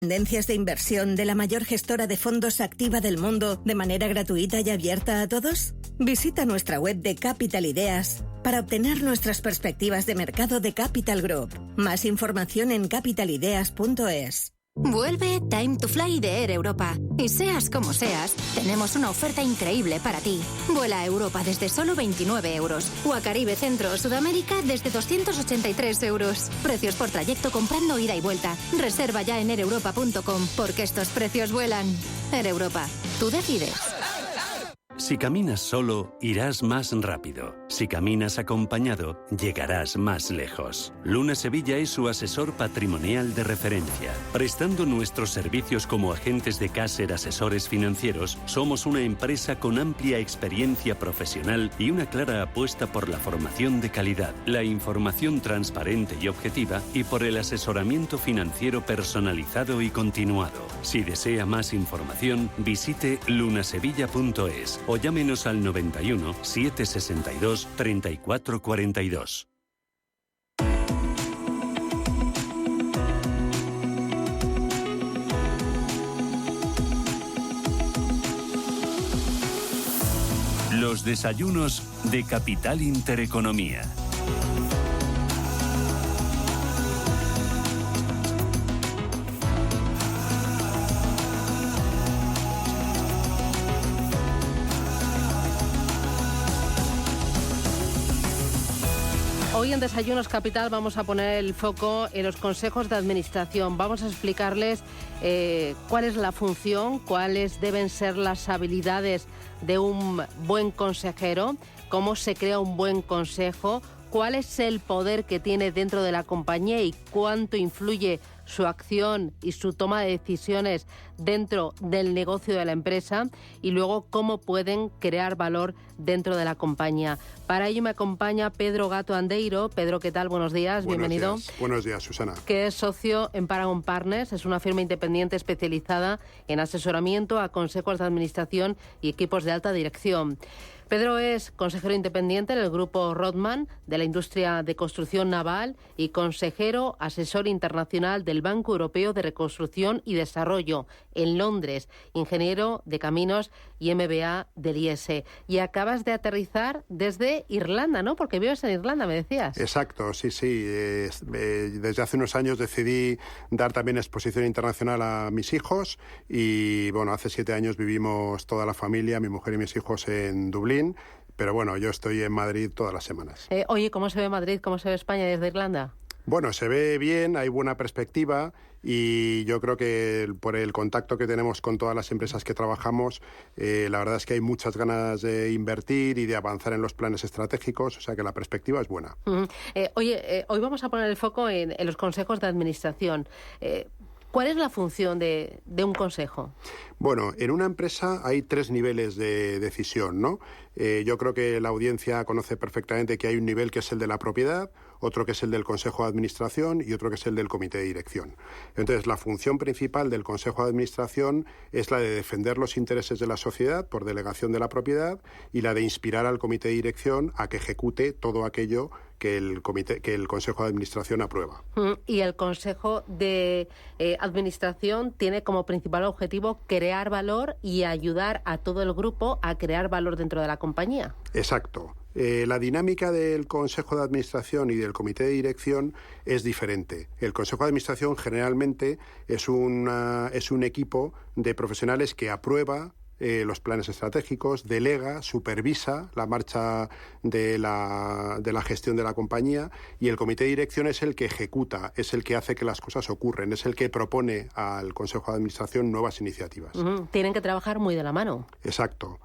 Tendencias de inversión de la mayor gestora de fondos activa del mundo de manera gratuita y abierta a todos? Visita nuestra web de Capital Ideas para obtener nuestras perspectivas de mercado de Capital Group. Más información en capitalideas.es. Vuelve Time to Fly de Air Europa. Y seas como seas, tenemos una oferta increíble para ti. Vuela a Europa desde solo 29 euros. O a Caribe, Centro o Sudamérica desde 283 euros. Precios por trayecto comprando ida y vuelta. Reserva ya en aereuropa.com porque estos precios vuelan. Air Europa. Tú decides. Si caminas solo, irás más rápido. Si caminas acompañado, llegarás más lejos. Luna Sevilla es su asesor patrimonial de referencia. Prestando nuestros servicios como agentes de Caser Asesores Financieros, somos una empresa con amplia experiencia profesional y una clara apuesta por la formación de calidad, la información transparente y objetiva y por el asesoramiento financiero personalizado y continuado. Si desea más información, visite lunasevilla.es o llámenos al 91 762 3442. Los desayunos de Capital Intereconomía. Hoy en Desayunos Capital vamos a poner el foco en los consejos de administración. Vamos a explicarles cuál es la función, cuáles deben ser las habilidades de un buen consejero, cómo se crea un buen consejo, cuál es el poder que tiene dentro de la compañía y cuánto influye su acción y su toma de decisiones dentro del negocio de la empresa, y luego cómo pueden crear valor dentro de la compañía. Para ello me acompaña Pedro Gato Andeiro. Pedro, ¿qué tal? Buenos días, bienvenido. Buenos días, Susana. Que es socio en Paragon Partners, es una firma independiente especializada en asesoramiento a consejos de administración y equipos de alta dirección. Pedro es consejero independiente del Grupo Rothman de la industria de construcción naval y consejero asesor internacional del Banco Europeo de Reconstrucción y Desarrollo en Londres, ingeniero de caminos y MBA del IES. Y acabas de aterrizar desde Irlanda, ¿no? Porque vives en Irlanda, me decías. Exacto, sí. Desde hace unos años decidí dar también exposición internacional a mis hijos y, bueno, hace 7 años vivimos toda la familia, mi mujer y mis hijos, en Dublín. Pero bueno, yo estoy en Madrid todas las semanas. Oye, ¿cómo se ve Madrid? ¿Cómo se ve España desde Irlanda? Bueno, se ve bien, hay buena perspectiva y yo creo que por el contacto que tenemos con todas las empresas que trabajamos, la verdad es que hay muchas ganas de invertir y de avanzar en los planes estratégicos, o sea que la perspectiva es buena. Hoy vamos a poner el foco en los consejos de administración. ¿Cuál es la función de un consejo? Bueno, en una empresa hay 3 niveles de decisión, ¿no? Yo creo que la audiencia conoce perfectamente que hay un nivel que es el de la propiedad, otro que es el del Consejo de Administración y otro que es el del Comité de Dirección. Entonces, la función principal del Consejo de Administración es la de defender los intereses de la sociedad por delegación de la propiedad y la de inspirar al Comité de Dirección a que ejecute todo aquello que el Consejo de Administración aprueba. Y el Consejo de Administración tiene como principal objetivo crear valor y ayudar a todo el grupo a crear valor dentro de la compañía. Exacto. La dinámica del Consejo de Administración y del Comité de Dirección es diferente. El Consejo de Administración generalmente es un equipo de profesionales que aprueba los planes estratégicos, delega, supervisa la marcha de la gestión de la compañía, y el comité de dirección es el que ejecuta, es el que hace que las cosas ocurren, es el que propone al Consejo de Administración nuevas iniciativas. Tienen que trabajar muy de la mano. Exacto.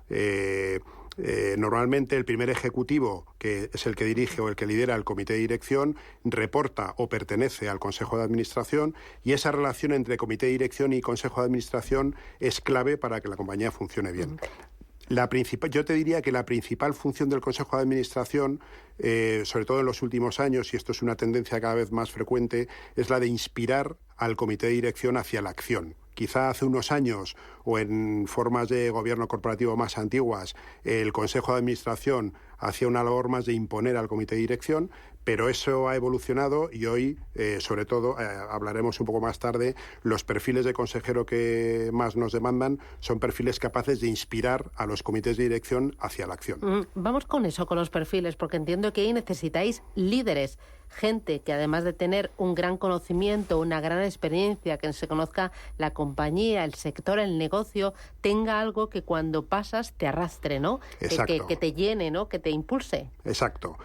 Normalmente el primer ejecutivo, que es el que dirige o el que lidera el comité de dirección, reporta o pertenece al Consejo de Administración, y esa relación entre comité de dirección y Consejo de Administración es clave para que la compañía funcione bien. Yo te diría que la principal función del Consejo de Administración, sobre todo en los últimos años, y esto es una tendencia cada vez más frecuente, es la de inspirar al comité de dirección hacia la acción. quizá hace unos años o en formas de gobierno corporativo más antiguas, el Consejo de Administración hacía una labor más de imponer al comité de dirección, pero eso ha evolucionado y hoy, sobre todo, hablaremos un poco más tarde, los perfiles de consejero que más nos demandan son perfiles capaces de inspirar a los comités de dirección hacia la acción. Vamos con eso, con los perfiles, porque entiendo que ahí necesitáis líderes, gente que además de tener un gran conocimiento, una gran experiencia, que se conozca la compañía, el sector, el negocio, tenga algo que cuando pasas te arrastre, ¿no? Que te llene, ¿no? Que te impulse. Exacto.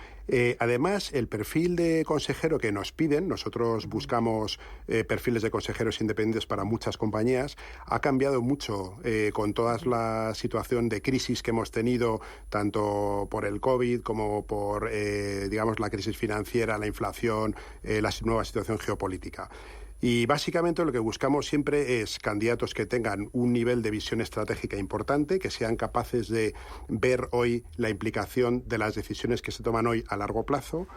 Además, el perfil de consejero que nos piden, nosotros buscamos perfiles de consejeros independientes para muchas compañías, ha cambiado mucho con toda la situación de crisis que hemos tenido, tanto por el COVID como por, la crisis financiera, la inflación, la nueva situación geopolítica. Y básicamente lo que buscamos siempre es candidatos que tengan un nivel de visión estratégica importante, que sean capaces de ver hoy la implicación de las decisiones que se toman hoy a largo plazo,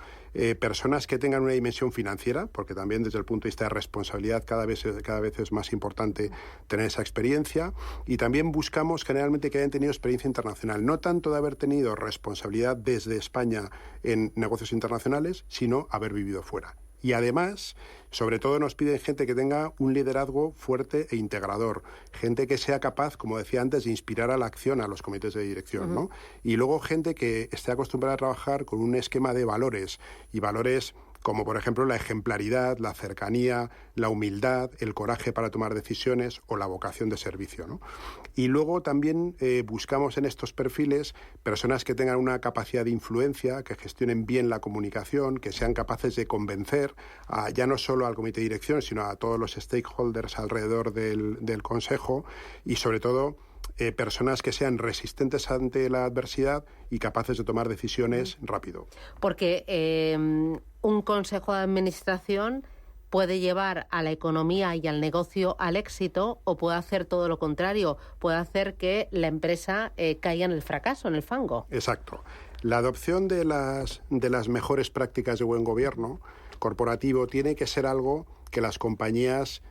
personas que tengan una dimensión financiera, porque también desde el punto de vista de responsabilidad cada vez es más importante tener esa experiencia, y también buscamos generalmente que hayan tenido experiencia internacional, no tanto de haber tenido responsabilidad desde España en negocios internacionales, sino haber vivido fuera. Y además, sobre todo nos piden gente que tenga un liderazgo fuerte e integrador, gente que sea capaz, como decía antes, de inspirar a la acción a los comités de dirección, ¿no? Y luego gente que esté acostumbrada a trabajar con un esquema de valores, y valores como por ejemplo la ejemplaridad, la cercanía, la humildad, el coraje para tomar decisiones o la vocación de servicio, ¿no? Y luego también buscamos en estos perfiles personas que tengan una capacidad de influencia, que gestionen bien la comunicación, que sean capaces de convencer ya no solo al comité de dirección, sino a todos los stakeholders alrededor del Consejo, y sobre todo personas que sean resistentes ante la adversidad y capaces de tomar decisiones rápido. Porque un consejo de administración puede llevar a la economía y al negocio al éxito, o puede hacer todo lo contrario, puede hacer que la empresa caiga en el fracaso, en el fango. Exacto. La adopción de las mejores prácticas de buen gobierno corporativo tiene que ser algo que las compañías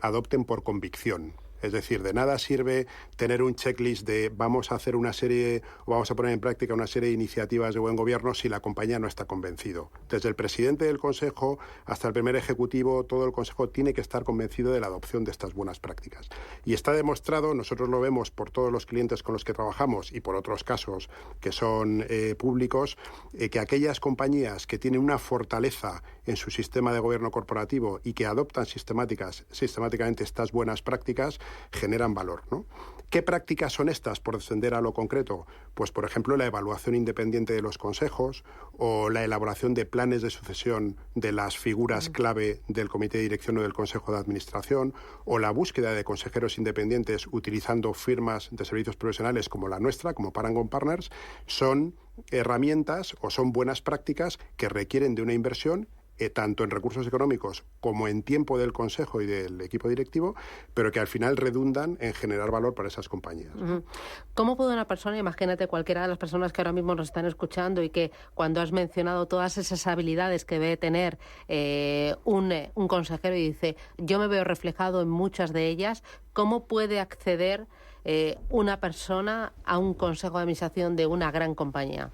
adopten por convicción. Es decir, de nada sirve tener un checklist de vamos a hacer una serie o vamos a poner en práctica una serie de iniciativas de buen gobierno si la compañía no está convencido. Desde el presidente del Consejo hasta el primer ejecutivo, todo el Consejo tiene que estar convencido de la adopción de estas buenas prácticas. Y está demostrado, nosotros lo vemos por todos los clientes con los que trabajamos y por otros casos que son públicos, que aquellas compañías que tienen una fortaleza en su sistema de gobierno corporativo y que adoptan sistemáticamente estas buenas prácticas, generan valor, ¿no? ¿Qué prácticas son estas, por descender a lo concreto? Pues, por ejemplo, la evaluación independiente de los consejos o la elaboración de planes de sucesión de las figuras clave del comité de dirección o del consejo de administración, o la búsqueda de consejeros independientes utilizando firmas de servicios profesionales como la nuestra, como Parangon Partners, son herramientas o son buenas prácticas que requieren de una inversión tanto en recursos económicos como en tiempo del Consejo y del equipo directivo, pero que al final redundan en generar valor para esas compañías. ¿Cómo puede una persona, imagínate cualquiera de las personas que ahora mismo nos están escuchando y que cuando has mencionado todas esas habilidades que debe tener un consejero y dice, yo me veo reflejado en muchas de ellas, ¿cómo puede acceder una persona a un consejo de administración de una gran compañía?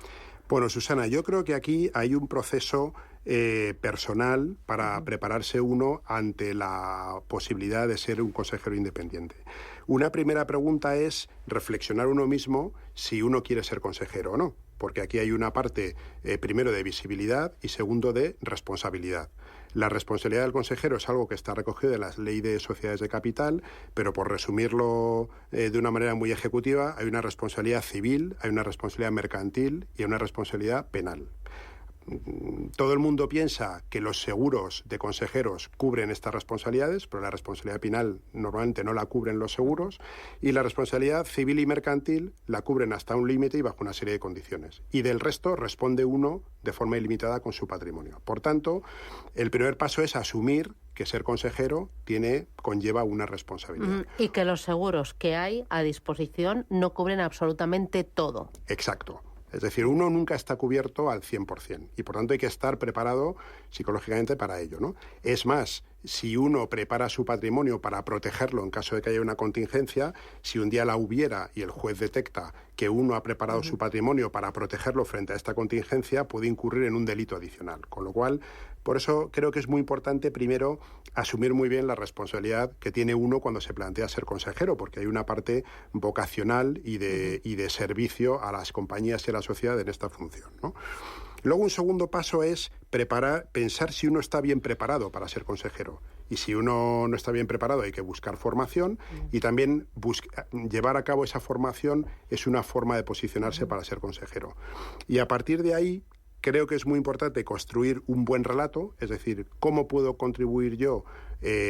Bueno, Susana, yo creo que aquí hay un proceso personal para prepararse uno ante la posibilidad de ser un consejero independiente. Una primera pregunta es reflexionar uno mismo si uno quiere ser consejero o no, porque aquí hay una parte, primero, de visibilidad y segundo, de responsabilidad. La responsabilidad del consejero es algo que está recogido en la Ley de Sociedades de Capital, pero por resumirlo de una manera muy ejecutiva, hay una responsabilidad civil, hay una responsabilidad mercantil y hay una responsabilidad penal. Todo el mundo piensa que los seguros de consejeros cubren estas responsabilidades, pero la responsabilidad penal normalmente no la cubren los seguros, y la responsabilidad civil y mercantil la cubren hasta un límite y bajo una serie de condiciones. Y del resto responde uno de forma ilimitada con su patrimonio. Por tanto, el primer paso es asumir que ser consejero conlleva una responsabilidad. Y que los seguros que hay a disposición no cubren absolutamente todo. Exacto. Es decir, uno nunca está cubierto al 100% y por tanto hay que estar preparado psicológicamente para ello, ¿no? Es más, si uno prepara su patrimonio para protegerlo en caso de que haya una contingencia, si un día la hubiera y el juez detecta que uno ha preparado su patrimonio para protegerlo frente a esta contingencia, puede incurrir en un delito adicional. Con lo cual, por eso creo que es muy importante, primero, asumir muy bien la responsabilidad que tiene uno cuando se plantea ser consejero, porque hay una parte vocacional y de servicio a las compañías y a la sociedad en esta función, ¿no? Luego, un segundo paso es pensar si uno está bien preparado para ser consejero. Y si uno no está bien preparado, hay que buscar formación y también llevar a cabo esa formación es una forma de posicionarse para ser consejero. Y a partir de ahí, creo que es muy importante construir un buen relato, es decir, cómo puedo contribuir yo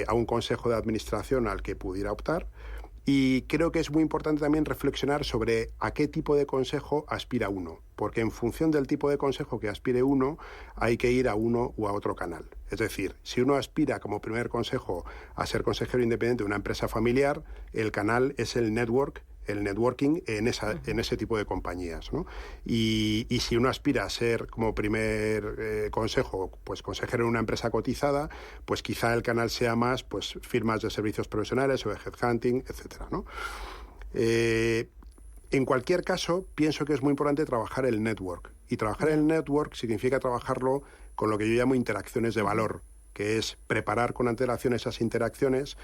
a un consejo de administración al que pudiera optar. Y creo que es muy importante también reflexionar sobre a qué tipo de consejo aspira uno, porque en función del tipo de consejo que aspire uno, hay que ir a uno u a otro canal. Es decir, si uno aspira como primer consejo a ser consejero independiente de una empresa familiar, el canal es el networking en ese tipo de compañías, ¿no? Y si uno aspira a ser como primer consejo, pues consejero en una empresa cotizada, pues quizá el canal sea más pues firmas de servicios profesionales o de headhunting, etcétera, ¿no? En cualquier caso, pienso que es muy importante trabajar el network. Y trabajar el network significa trabajarlo con lo que yo llamo interacciones de valor, que es preparar con antelación esas interacciones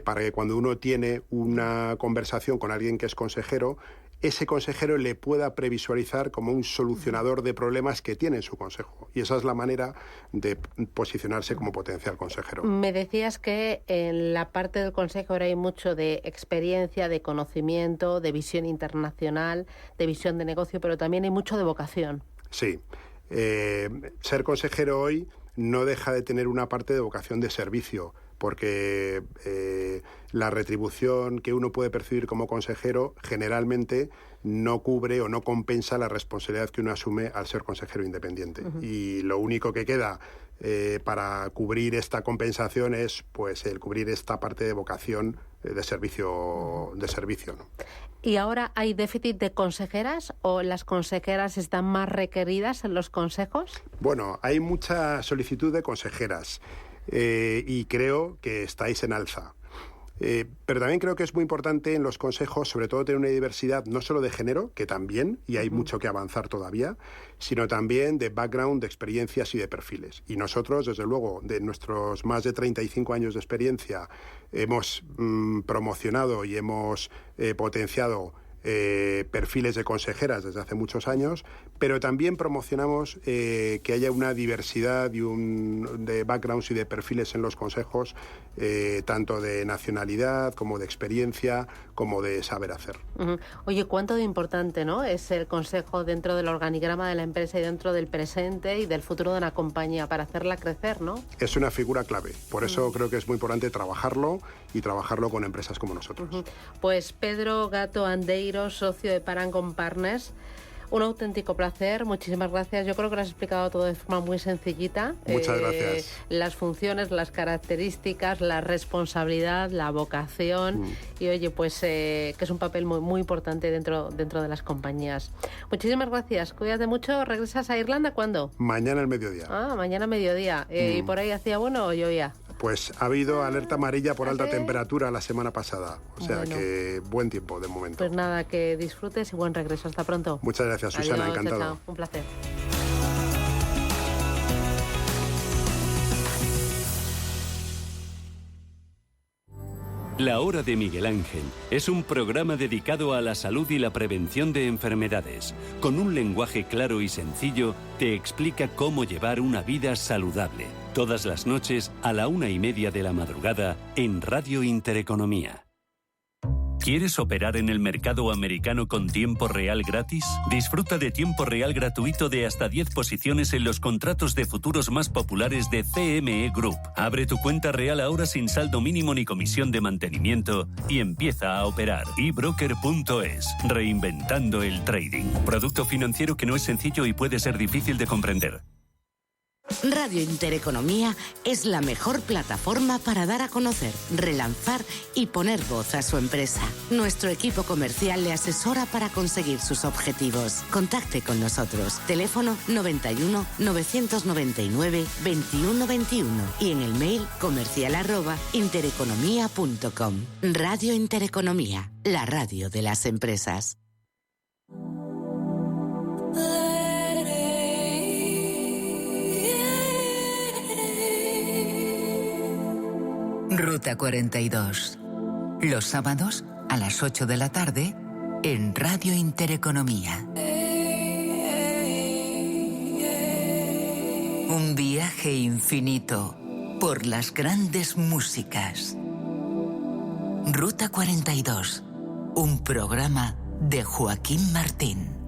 para que cuando uno tiene una conversación con alguien que es consejero, ese consejero le pueda previsualizar como un solucionador de problemas que tiene en su consejo. Y esa es la manera de posicionarse como potencial consejero. Me decías que en la parte del consejo ahora hay mucho de experiencia, de conocimiento, de visión internacional, de visión de negocio, pero también hay mucho de vocación. Sí. Ser consejero hoy no deja de tener una parte de vocación de servicio, porque la retribución que uno puede percibir como consejero generalmente no cubre o no compensa la responsabilidad que uno asume al ser consejero independiente. Y lo único que queda para cubrir esta compensación es pues el cubrir esta parte de vocación de servicio, ¿no? ¿Y ahora hay déficit de consejeras o las consejeras están más requeridas en los consejos? Bueno, hay mucha solicitud de consejeras y creo que estáis en alza. Pero también creo que es muy importante en los consejos, sobre todo, tener una diversidad no solo de género, que también, y hay mucho que avanzar todavía, sino también de background, de experiencias y de perfiles. Y nosotros, desde luego, de nuestros más de 35 años de experiencia, hemos promocionado y hemos potenciado perfiles de consejeras desde hace muchos años, pero también promocionamos que haya una diversidad de backgrounds y de perfiles en los consejos, tanto de nacionalidad como de experiencia, como de saber hacer. Oye, cuánto de importante, ¿no?, es el consejo dentro del organigrama de la empresa y dentro del presente y del futuro de una compañía para hacerla crecer, ¿no? Es una figura clave, por eso creo que es muy importante trabajarlo y trabajarlo con empresas como nosotros. Pues Pedro Gato Andeiro, socio de Paragon Partners, un auténtico placer, muchísimas gracias. Yo creo que lo has explicado todo de forma muy sencillita. Muchas gracias. Las funciones, las características, la responsabilidad, la vocación y oye, pues que es un papel muy, muy importante dentro de las compañías. Muchísimas gracias, cuídate mucho. ¿Regresas a Irlanda cuándo? Mañana al mediodía. Mañana al mediodía. ¿Y por ahí hacía bueno o llovía? Pues ha habido alerta amarilla por alta temperatura la semana pasada. O sea que buen tiempo de momento. Pues nada, que disfrutes y buen regreso. Hasta pronto. Muchas gracias, Susana. Adiós, encantado. Chao. Un placer. La Hora de Miguel Ángel es un programa dedicado a la salud y la prevención de enfermedades. Con un lenguaje claro y sencillo, te explica cómo llevar una vida saludable. Todas las noches a la 1:30 de la madrugada en Radio Intereconomía. ¿Quieres operar en el mercado americano con tiempo real gratis? Disfruta de tiempo real gratuito de hasta 10 posiciones en los contratos de futuros más populares de CME Group. Abre tu cuenta real ahora sin saldo mínimo ni comisión de mantenimiento y empieza a operar. eBroker.es. Reinventando el trading. Producto financiero que no es sencillo y puede ser difícil de comprender. Radio Intereconomía es la mejor plataforma para dar a conocer, relanzar y poner voz a su empresa. Nuestro equipo comercial le asesora para conseguir sus objetivos. Contacte con nosotros. Teléfono 91 999 21 21 y en el mail comercial@intereconomia.com. Radio Intereconomía, la radio de las empresas. Ruta 42. Los sábados a las 8 de la tarde en Radio Intereconomía. Un viaje infinito por las grandes músicas. Ruta 42. Un programa de Joaquín Martín.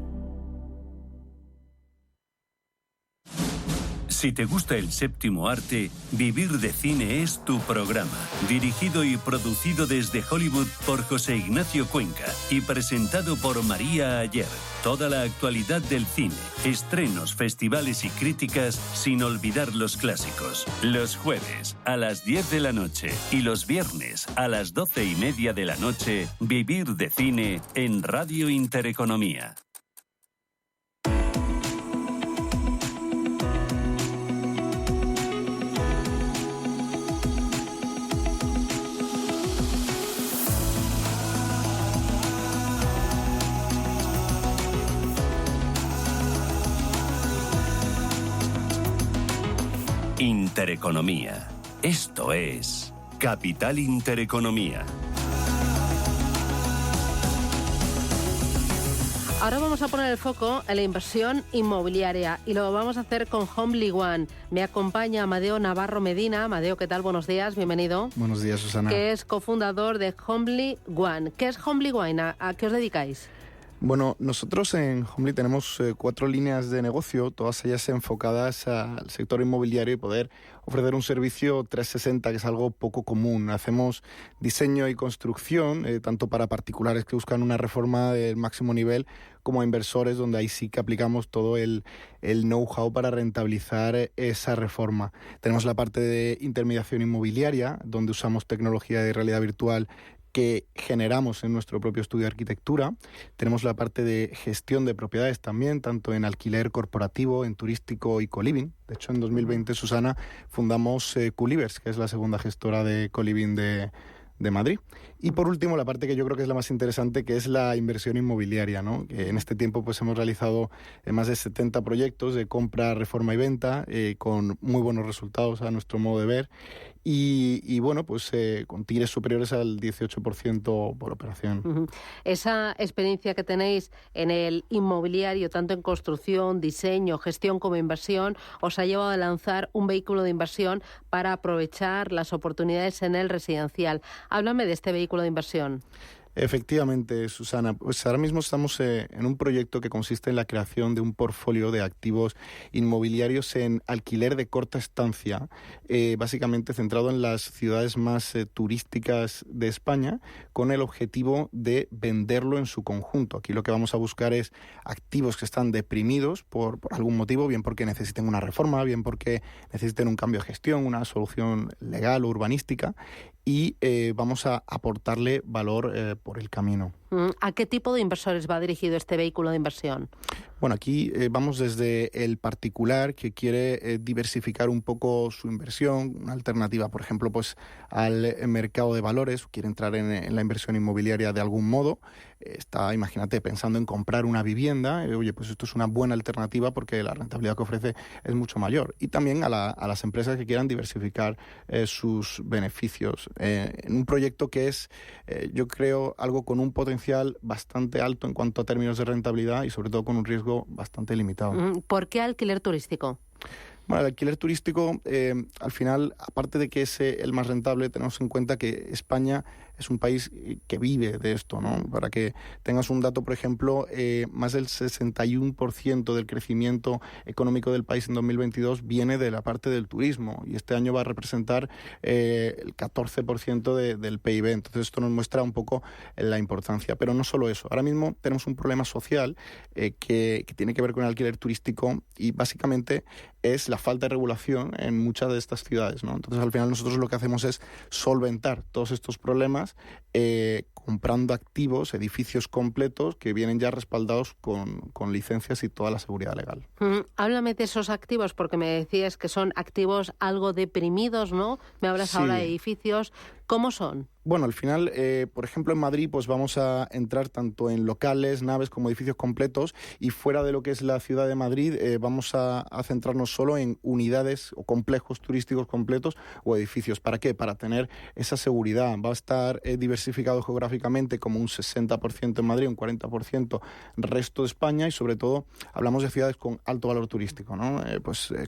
Si te gusta el séptimo arte, Vivir de Cine es tu programa. Dirigido y producido desde Hollywood por José Ignacio Cuenca y presentado por María Ayer. Toda la actualidad del cine, estrenos, festivales y críticas, sin olvidar los clásicos. Los jueves a las 10 de la noche y los viernes a las 12:30 de la noche, Vivir de Cine en Radio Intereconomía. Intereconomía. Esto es Capital Intereconomía. Ahora vamos a poner el foco en la inversión inmobiliaria y lo vamos a hacer con Homely One. Me acompaña Amadeo Navarro Medina. Amadeo, ¿qué tal? Buenos días, bienvenido. Buenos días, Susana. Que es cofundador de Homely One. ¿Qué es Homely One? ¿A qué os dedicáis? Bueno, nosotros en Homely tenemos 4 líneas de negocio, todas ellas enfocadas al sector inmobiliario y poder ofrecer un servicio 360, que es algo poco común. Hacemos diseño y construcción, tanto para particulares que buscan una reforma del máximo nivel, como a inversores, donde ahí sí que aplicamos todo el know-how para rentabilizar esa reforma. Tenemos la parte de intermediación inmobiliaria, donde usamos tecnología de realidad virtual que generamos en nuestro propio estudio de arquitectura. Tenemos la parte de gestión de propiedades también, tanto en alquiler corporativo, en turístico y coliving. De hecho, en 2020, Susana, fundamos Culivers, que es la segunda gestora de coliving de Madrid. Y por último, la parte que yo creo que es la más interesante, que es la inversión inmobiliaria, ¿no? Que en este tiempo pues hemos realizado más de 70 proyectos de compra, reforma y venta, con muy buenos resultados a nuestro modo de ver. Y bueno, pues con tigres superiores al 18% por operación. Uh-huh. Esa experiencia que tenéis en el inmobiliario, tanto en construcción, diseño, gestión como inversión, os ha llevado a lanzar un vehículo de inversión para aprovechar las oportunidades en el residencial. Háblame de este vehículo de inversión. Efectivamente, Susana. Pues ahora mismo estamos en un proyecto que consiste en la creación de un portfolio de activos inmobiliarios en alquiler de corta estancia, básicamente centrado en las ciudades más turísticas de España, con el objetivo de venderlo en su conjunto. Aquí lo que vamos a buscar es activos que están deprimidos por algún motivo, bien porque necesiten una reforma, bien porque necesiten un cambio de gestión, una solución legal o urbanística, y vamos a aportarle valor por el camino. ¿A qué tipo de inversores va dirigido este vehículo de inversión? Bueno, aquí vamos desde el particular que quiere diversificar un poco su inversión, una alternativa, por ejemplo, pues al mercado de valores, quiere entrar en la inversión inmobiliaria de algún modo, está, imagínate, pensando en comprar una vivienda, oye, pues esto es una buena alternativa porque la rentabilidad que ofrece es mucho mayor. Y también a las empresas que quieran diversificar sus beneficios en un proyecto que es, yo creo, algo con un potencial bastante alto en cuanto a términos de rentabilidad y sobre todo con un riesgo bastante limitado. ¿Por qué alquiler turístico? Bueno, el alquiler turístico, al final, aparte de que es el más rentable, tenemos en cuenta que España es un país que vive de esto, ¿no? Para que tengas un dato, por ejemplo, más del 61% del crecimiento económico del país en 2022 viene de la parte del turismo, y este año va a representar el 14% del PIB. Entonces esto nos muestra un poco la importancia. Pero no solo eso. Ahora mismo tenemos un problema social que tiene que ver con el alquiler turístico, y básicamente es la falta de regulación en muchas de estas ciudades, ¿no? Entonces, al final nosotros lo que hacemos es solventar todos estos problemas comprando activos, edificios completos que vienen ya respaldados con licencias y toda la seguridad legal. Háblame de esos activos, porque me decías que son activos algo deprimidos, ¿no? Me hablas ahora de edificios. ¿Cómo son? Bueno, al final, por ejemplo, en Madrid pues vamos a entrar tanto en locales, naves, como edificios completos, y fuera de lo que es la ciudad de Madrid vamos a centrarnos solo en unidades o complejos turísticos completos o edificios. ¿Para qué? Para tener esa seguridad. Va a estar diversificado geográficamente, como un 60% en Madrid, un 40% resto de España, y sobre todo hablamos de ciudades con alto valor turístico, ¿no?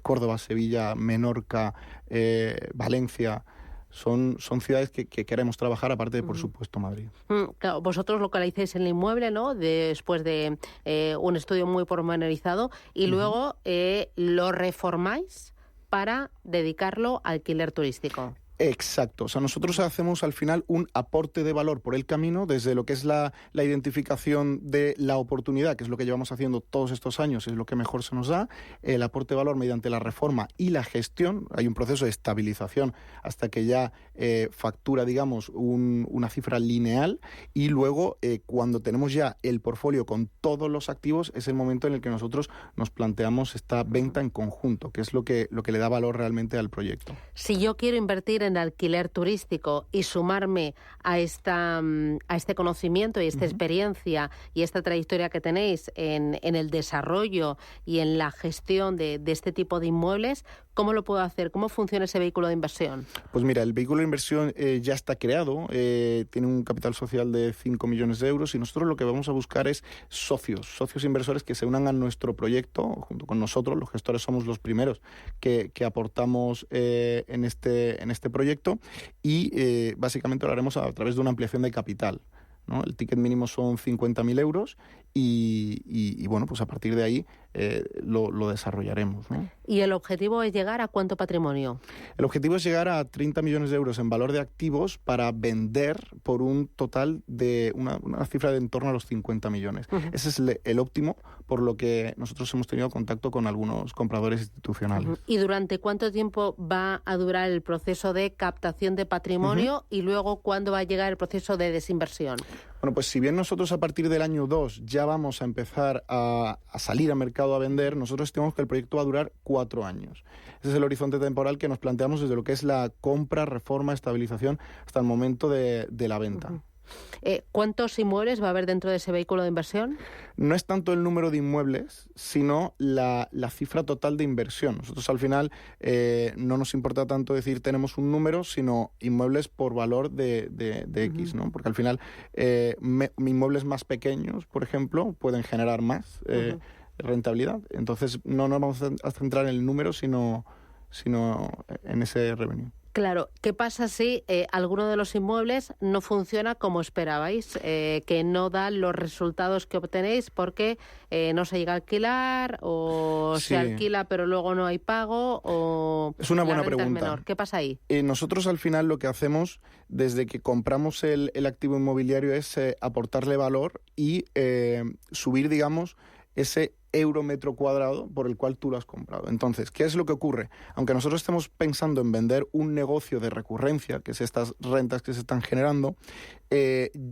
Córdoba, Sevilla, Menorca, Valencia. Son ciudades que queremos trabajar, aparte de, por supuesto, Madrid. Claro, vosotros localizáis el inmueble, ¿no? Después de un estudio muy pormenorizado, y luego lo reformáis para dedicarlo a alquiler turístico. Exacto. O sea, nosotros hacemos al final un aporte de valor por el camino, desde lo que es la identificación de la oportunidad, que es lo que llevamos haciendo todos estos años, es lo que mejor se nos da, el aporte de valor mediante la reforma y la gestión. Hay un proceso de estabilización hasta que ya factura, digamos, una cifra lineal, y luego cuando tenemos ya el portfolio con todos los activos, es el momento en el que nosotros nos planteamos esta venta en conjunto, que es lo que le da valor realmente al proyecto. Si yo quiero invertir en alquiler turístico y sumarme a este conocimiento y esta experiencia y esta trayectoria que tenéis en el desarrollo y en la gestión de este tipo de inmuebles, ¿cómo lo puedo hacer? ¿Cómo funciona ese vehículo de inversión? Pues mira, el vehículo de inversión ya está creado, tiene un capital social de 5 millones de euros, y nosotros lo que vamos a buscar es socios inversores que se unan a nuestro proyecto junto con nosotros. Los gestores somos los primeros que aportamos en este proyecto, y básicamente lo haremos a través de una ampliación de capital, ¿no? El ticket mínimo son 50.000 euros y bueno, pues a partir de ahí lo desarrollaremos, ¿no? ¿Y el objetivo es llegar a cuánto patrimonio? El objetivo es llegar a 30 millones de euros en valor de activos para vender por un total de una cifra de en torno a los 50 millones. Ese es el óptimo, por lo que nosotros hemos tenido contacto con algunos compradores institucionales. ¿Y durante cuánto tiempo va a durar el proceso de captación de patrimonio y luego cuándo va a llegar el proceso de desinversión? Bueno, pues si bien nosotros a partir del año 2 ya vamos a empezar a salir al mercado a vender, nosotros estimamos que el proyecto va a durar 4 años. Ese es el horizonte temporal que nos planteamos desde lo que es la compra, reforma, estabilización, hasta el momento de la venta. ¿Cuántos inmuebles va a haber dentro de ese vehículo de inversión? No es tanto el número de inmuebles, sino la cifra total de inversión. Nosotros al final no nos importa tanto decir tenemos un número, sino inmuebles por valor de X, ¿no? Porque al final inmuebles más pequeños, por ejemplo, pueden generar más rentabilidad. Entonces no nos vamos a centrar en el número, sino en ese revenue. Claro, ¿qué pasa si alguno de los inmuebles no funciona como esperabais? Que no da los resultados que obtenéis porque no se llega a alquilar, o se alquila pero luego no hay pago, o es una buena la renta pregunta. Es menor. ¿Qué pasa ahí? Nosotros al final lo que hacemos desde que compramos el activo inmobiliario es aportarle valor y subir, digamos, ese euro metro cuadrado por el cual tú lo has comprado. Entonces, ¿qué es lo que ocurre? Aunque nosotros estemos pensando en vender un negocio de recurrencia, que es estas rentas que se están generando,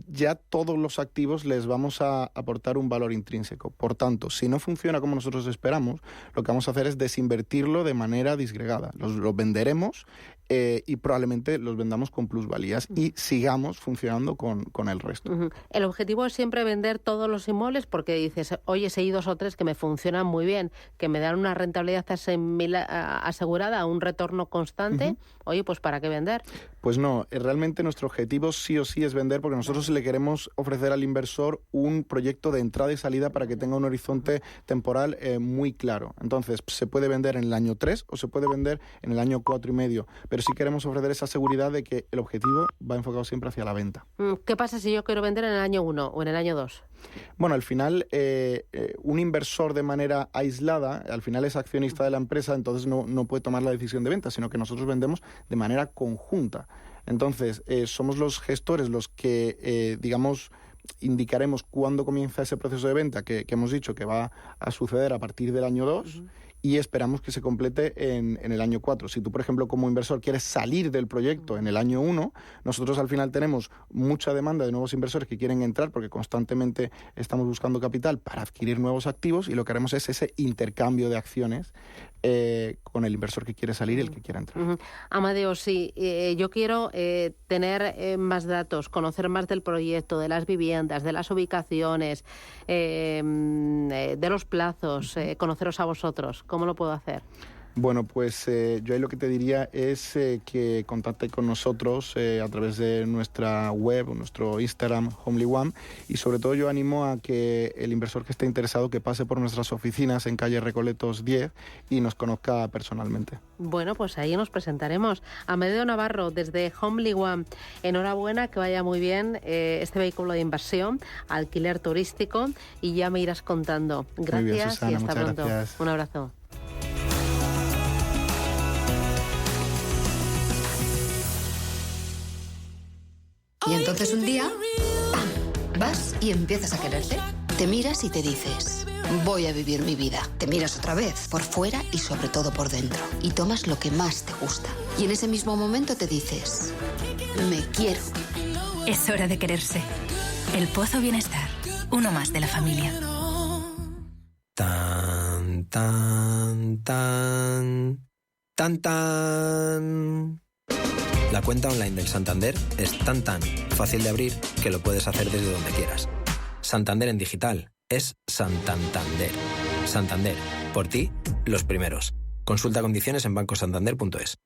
ya todos los activos les vamos a aportar un valor intrínseco. Por tanto, si no funciona como nosotros esperamos, lo que vamos a hacer es desinvertirlo de manera disgregada. Los venderemos y probablemente los vendamos con plusvalías y sigamos funcionando con el resto. El objetivo es siempre vender todos los inmuebles porque dices, oye, hay 2 o 3 que me funcionan muy bien, que me dan una rentabilidad asegurada, un retorno constante. Oye, pues ¿para qué vender? Pues no, realmente nuestro objetivo sí o sí es vender, porque nosotros le queremos ofrecer al inversor un proyecto de entrada y salida para que tenga un horizonte temporal muy claro. Entonces, se puede vender en el año 3 o se puede vender en el año 4 y medio, pero sí queremos ofrecer esa seguridad de que el objetivo va enfocado siempre hacia la venta. ¿Qué pasa si yo quiero vender en el año 1 o en el año 2? Bueno, al final, un inversor de manera aislada, al final es accionista de la empresa, entonces no puede tomar la decisión de venta, sino que nosotros vendemos de manera conjunta. Entonces, somos los gestores los que, indicaremos cuándo comienza ese proceso de venta que hemos dicho que va a suceder a partir del año 2. Y esperamos que se complete en el año 4. Si tú, por ejemplo, como inversor quieres salir del proyecto en el año 1, nosotros al final tenemos mucha demanda de nuevos inversores que quieren entrar porque constantemente estamos buscando capital para adquirir nuevos activos y lo que haremos es ese intercambio de acciones con el inversor que quiere salir y el que quiera entrar. Amadeo, sí, yo quiero tener más datos, conocer más del proyecto, de las viviendas, de las ubicaciones, de los plazos, conoceros a vosotros. ¿Cómo lo puedo hacer? Bueno, pues yo ahí lo que te diría es que contacte con nosotros a través de nuestra web, nuestro Instagram, Homely One, y sobre todo yo animo a que el inversor que esté interesado que pase por nuestras oficinas en calle Recoletos 10 y nos conozca personalmente. Bueno, pues ahí nos presentaremos. Amadeo Navarro, desde Homely One. Enhorabuena, que vaya muy bien este vehículo de inversión, alquiler turístico, y ya me irás contando. Gracias, muy bien, Susana, y hasta pronto. Gracias. Un abrazo. Y entonces un día, ¡pam!, vas y empiezas a quererte. Te miras y te dices, voy a vivir mi vida. Te miras otra vez, por fuera y sobre todo por dentro. Y tomas lo que más te gusta. Y en ese mismo momento te dices, me quiero. Es hora de quererse. El Pozo Bienestar, uno más de la familia. Tan, tan, tan, tan, tan. La cuenta online del Santander es tan fácil de abrir que lo puedes hacer desde donde quieras. Santander en digital es Santander. Santander, por ti, los primeros. Consulta condiciones en bancosantander.es.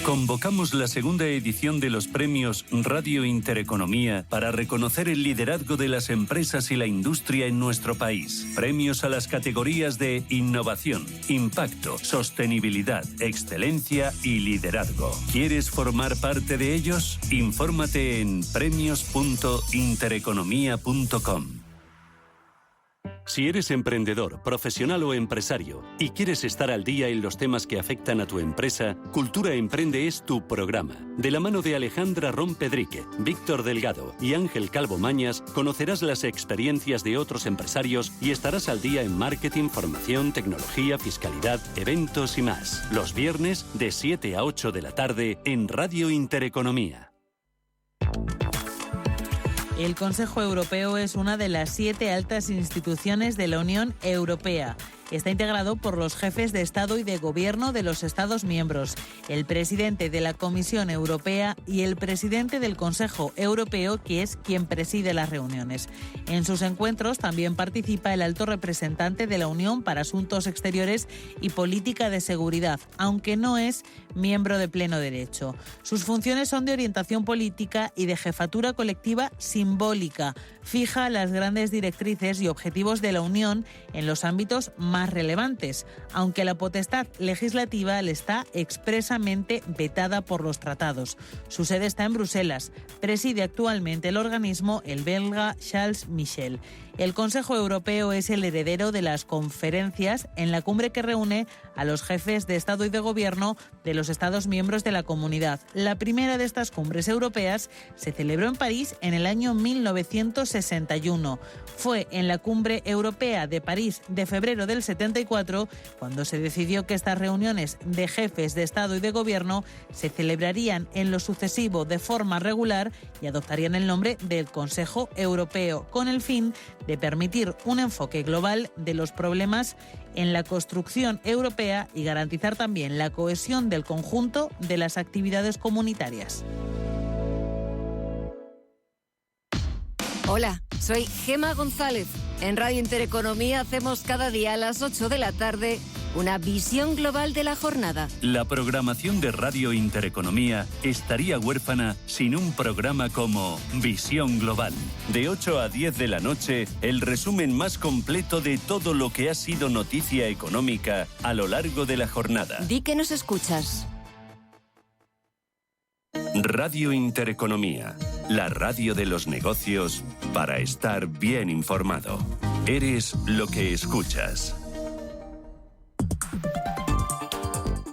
Convocamos la segunda edición de los premios Radio Intereconomía para reconocer el liderazgo de las empresas y la industria en nuestro país. Premios a las categorías de innovación, impacto, sostenibilidad, excelencia y liderazgo. ¿Quieres formar parte de ellos? Infórmate en premios.intereconomía.com. Si eres emprendedor, profesional o empresario y quieres estar al día en los temas que afectan a tu empresa, Cultura Emprende es tu programa. De la mano de Alejandra Rompedrique, Víctor Delgado y Ángel Calvo Mañas, conocerás las experiencias de otros empresarios y estarás al día en marketing, formación, tecnología, fiscalidad, eventos y más. Los viernes de 7 a 8 de la tarde en Radio Intereconomía. El Consejo Europeo es una de las 7 altas instituciones de la Unión Europea. Está integrado por los jefes de Estado y de Gobierno de los Estados miembros, el presidente de la Comisión Europea y el presidente del Consejo Europeo, que es quien preside las reuniones. En sus encuentros también participa el alto representante de la Unión para Asuntos Exteriores y Política de Seguridad, aunque no es miembro de pleno derecho. Sus funciones son de orientación política y de jefatura colectiva simbólica. Fija las grandes directrices y objetivos de la Unión en los ámbitos más relevantes, aunque la potestad legislativa le está expresamente vetada por los tratados. Su sede está en Bruselas. Preside actualmente el organismo el belga Charles Michel. El Consejo Europeo es el heredero de las conferencias en la cumbre que reúne a los jefes de Estado y de Gobierno de los Estados miembros de la Comunidad. La primera de estas cumbres europeas se celebró en París en el año 1961. Fue en la Cumbre Europea de París de febrero del 74 cuando se decidió que estas reuniones de jefes de Estado y de Gobierno se celebrarían en lo sucesivo de forma regular y adoptarían el nombre del Consejo Europeo, con el fin de permitir un enfoque global de los problemas en la construcción europea y garantizar también la cohesión del conjunto de las actividades comunitarias. Hola, soy Gema González. En Radio Intereconomía hacemos cada día a las 8 de la tarde una visión global de la jornada. La programación de Radio Intereconomía estaría huérfana sin un programa como Visión Global. De 8 a 10 de la noche, el resumen más completo de todo lo que ha sido noticia económica a lo largo de la jornada. Di que nos escuchas. Radio Intereconomía, la radio de los negocios para estar bien informado. Eres lo que escuchas.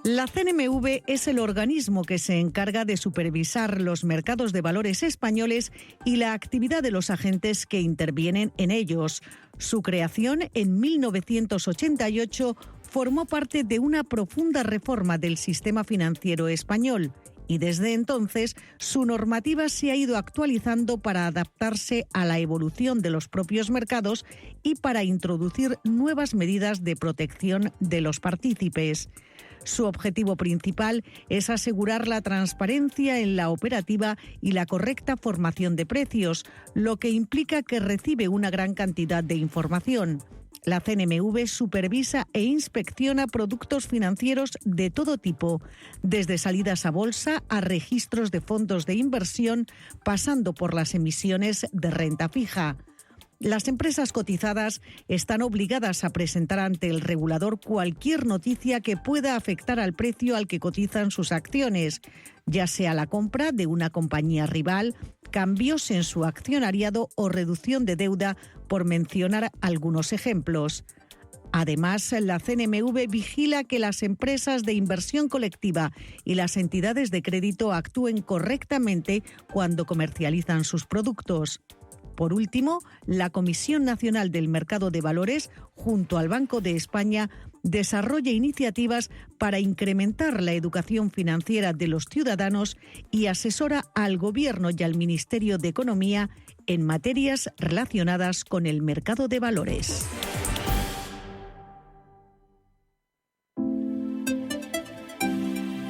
La CNMV es el organismo que se encarga de supervisar los mercados de valores españoles y la actividad de los agentes que intervienen en ellos. Su creación en 1988 formó parte de una profunda reforma del sistema financiero español y desde entonces su normativa se ha ido actualizando para adaptarse a la evolución de los propios mercados y para introducir nuevas medidas de protección de los partícipes. Su objetivo principal es asegurar la transparencia en la operativa y la correcta formación de precios, lo que implica que recibe una gran cantidad de información. La CNMV supervisa e inspecciona productos financieros de todo tipo, desde salidas a bolsa a registros de fondos de inversión, pasando por las emisiones de renta fija. Las empresas cotizadas están obligadas a presentar ante el regulador cualquier noticia que pueda afectar al precio al que cotizan sus acciones, ya sea la compra de una compañía rival, cambios en su accionariado o reducción de deuda, por mencionar algunos ejemplos. Además, la CNMV vigila que las empresas de inversión colectiva y las entidades de crédito actúen correctamente cuando comercializan sus productos. Por último, la Comisión Nacional del Mercado de Valores, junto al Banco de España, desarrolla iniciativas para incrementar la educación financiera de los ciudadanos y asesora al Gobierno y al Ministerio de Economía en materias relacionadas con el mercado de valores.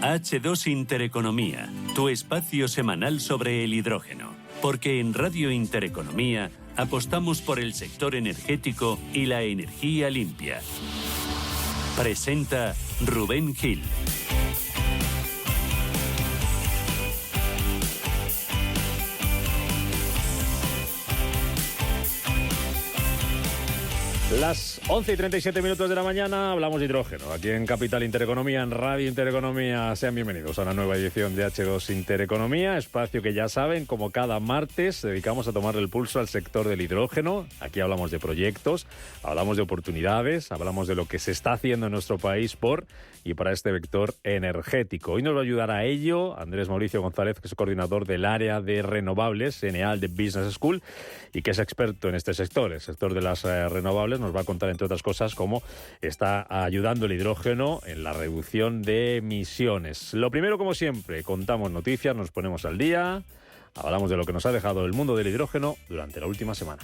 H2 Intereconomía, tu espacio semanal sobre el hidrógeno. Porque en Radio Intereconomía apostamos por el sector energético y la energía limpia. Presenta Rubén Gil. Las 11:37 de la mañana hablamos de hidrógeno. Aquí en Capital Intereconomía, en Radio Intereconomía. Sean bienvenidos a una nueva edición de H2 Intereconomía, espacio que ya saben, como cada martes, dedicamos a tomarle el pulso al sector del hidrógeno. Aquí hablamos de proyectos, hablamos de oportunidades, hablamos de lo que se está haciendo en nuestro país por y para este vector energético. Hoy nos va a ayudar a ello Andrés Mauricio González, que es coordinador del área de renovables, ENEAL de Business School, y que es experto en este sector, el sector de las renovables. Nos va a contar, entre otras cosas, cómo está ayudando el hidrógeno en la reducción de emisiones. Lo primero, como siempre, contamos noticias, nos ponemos al día, hablamos de lo que nos ha dejado el mundo del hidrógeno durante la última semana.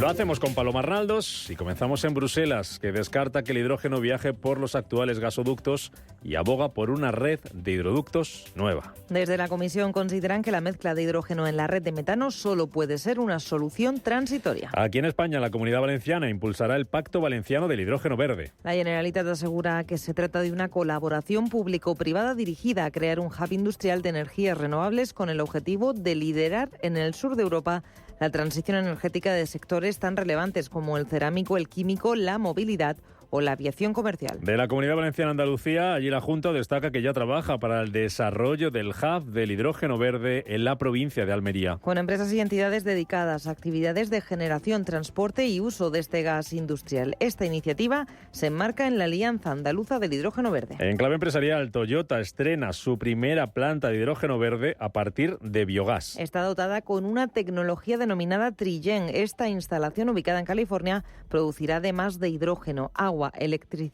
Lo hacemos con Paloma Arnaldos y comenzamos en Bruselas, que descarta que el hidrógeno viaje por los actuales gasoductos y aboga por una red de hidroductos nueva. Desde la Comisión consideran que la mezcla de hidrógeno en la red de metano solo puede ser una solución transitoria. Aquí en España, la Comunidad Valenciana impulsará el Pacto Valenciano del Hidrógeno Verde. La Generalitat asegura que se trata de una colaboración público-privada dirigida a crear un hub industrial de energías renovables con el objetivo de liderar en el sur de Europa la transición energética de sectores tan relevantes como el cerámico, el químico, la movilidad o la aviación comercial. De la Comunidad Valenciana Andalucía, allí la Junta destaca que ya trabaja para el desarrollo del hub del hidrógeno verde en la provincia de Almería. Con empresas y entidades dedicadas a actividades de generación, transporte y uso de este gas industrial. Esta iniciativa se enmarca en la Alianza Andaluza del Hidrógeno Verde. En clave empresarial, Toyota estrena su primera planta de hidrógeno verde a partir de biogás. Está dotada con una tecnología denominada Trigen. Esta instalación, ubicada en California, producirá además de hidrógeno, agua agua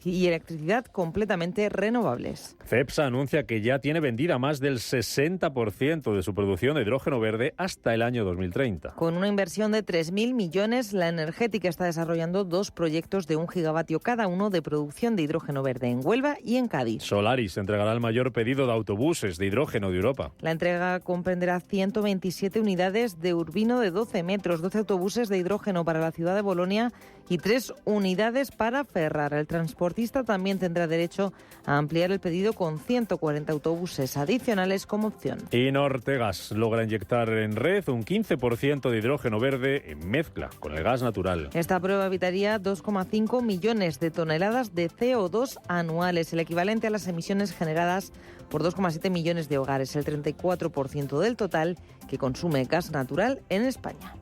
y electricidad completamente renovables. Cepsa anuncia que ya tiene vendida más del 60% de su producción de hidrógeno verde hasta el año 2030. Con una inversión de 3.000 millones, la energética está desarrollando 2 proyectos de 1 gigavatio cada uno de producción de hidrógeno verde en Huelva y en Cádiz. Solaris entregará el mayor pedido de autobuses de hidrógeno de Europa. La entrega comprenderá 127 unidades de Urbino de 12 metros, 12 autobuses de hidrógeno para la ciudad de Bolonia y 3 unidades para Ferrara. El transportista también tendrá derecho a ampliar el pedido con 140 autobuses adicionales como opción. Y Nortegas logra inyectar en red un 15% de hidrógeno verde en mezcla con el gas natural. Esta prueba evitaría 2,5 millones de toneladas de CO2 anuales, el equivalente a las emisiones generadas por 2,7 millones de hogares, el 34% del total que consume gas natural en España.